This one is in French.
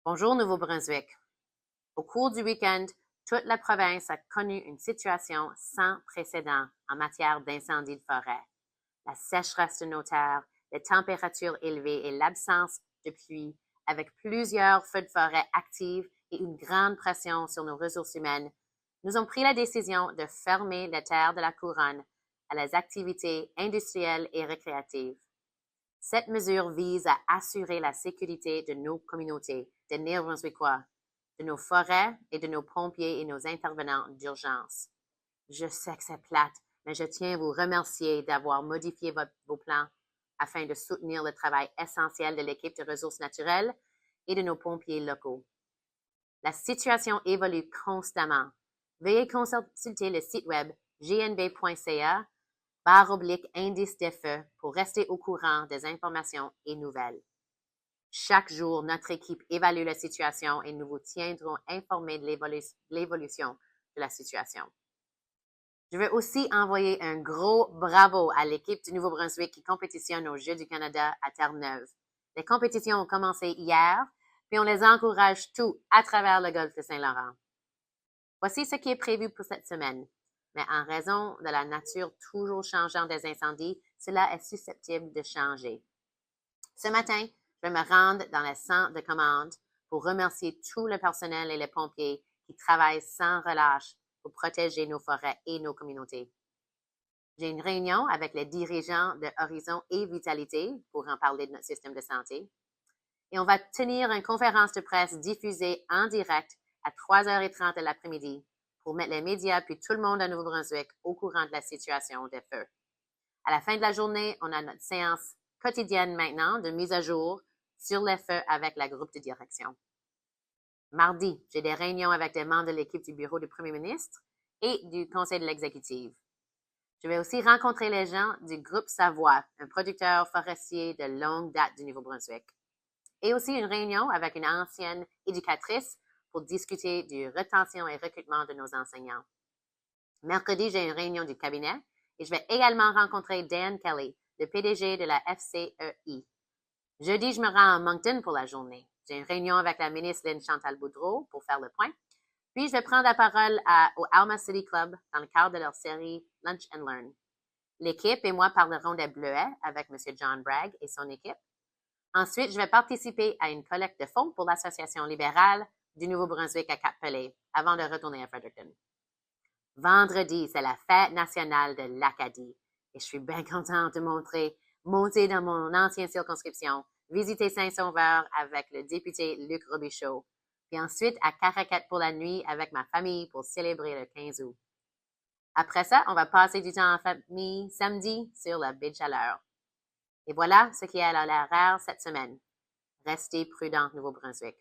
Bonjour Nouveau-Brunswick. Au cours du week-end, toute la province a connu une situation sans précédent en matière d'incendie de forêt. La sécheresse de nos terres, les températures élevées et l'absence de pluie, avec plusieurs feux de forêt actifs et une grande pression sur nos ressources humaines, nous ont pris la décision de fermer les terres de la couronne à les activités industrielles et récréatives. Cette mesure vise à assurer la sécurité de nos communautés, des Néo-Brunswickois, de nos forêts et de nos pompiers et nos intervenants d'urgence. Je sais que c'est plate, mais je tiens à vous remercier d'avoir modifié vos plans afin de soutenir le travail essentiel de l'équipe de ressources naturelles et de nos pompiers locaux. La situation évolue constamment. Veuillez consulter le site web gnb.ca /indice des feux pour rester au courant des informations et nouvelles. Chaque jour, notre équipe évalue la situation et nous vous tiendrons informés de l'évolution de la situation. Je veux aussi envoyer un gros bravo à l'équipe du Nouveau-Brunswick qui compétitionne aux Jeux du Canada à Terre-Neuve. Les compétitions ont commencé hier, puis on les encourage tous à travers le golfe de Saint-Laurent. Voici ce qui est prévu pour cette semaine. Mais en raison de la nature toujours changeante des incendies, cela est susceptible de changer. Ce matin, je vais me rendre dans le centre de commande pour remercier tout le personnel et les pompiers qui travaillent sans relâche pour protéger nos forêts et nos communautés. J'ai une réunion avec les dirigeants de Horizon et Vitalité pour en parler de notre système de santé. Et on va tenir une conférence de presse diffusée en direct à 3h30 de l'après-midi pour mettre les médias puis tout le monde à Nouveau-Brunswick au courant de la situation des feux. À la fin de la journée, on a notre séance quotidienne maintenant de mise à jour sur les feux avec la groupe de direction. Mardi, j'ai des réunions avec des membres de l'équipe du bureau du premier ministre et du conseil de l'exécutive. Je vais aussi rencontrer les gens du groupe Savoie, un producteur forestier de longue date du Nouveau-Brunswick. Et aussi une réunion avec une ancienne éducatrice pour discuter du rétention et recrutement de nos enseignants. Mercredi, j'ai une réunion du cabinet et je vais également rencontrer Dan Kelly, le PDG de la FCEI. Jeudi, je me rends à Moncton pour la journée. J'ai une réunion avec la ministre Lynn Chantal Boudreau pour faire le point. Puis, je vais prendre la parole au Alma City Club dans le cadre de leur série Lunch and Learn. L'équipe et moi parlerons des bleuets avec M. John Bragg et son équipe. Ensuite, je vais participer à une collecte de fonds pour l'Association libérale du Nouveau-Brunswick à Cap-Pelé avant de retourner à Fredericton. Vendredi, c'est la fête nationale de l'Acadie et je suis bien contente de monter dans mon ancienne circonscription, visiter Saint-Sauveur avec le député Luc Robichaud, puis ensuite à Caracat pour la nuit avec ma famille pour célébrer le 15 août. Après ça, on va passer du temps en famille samedi sur la baie de Chaleur. Et voilà ce qui est à l'horaire cette semaine. Restez prudents, Nouveau-Brunswick.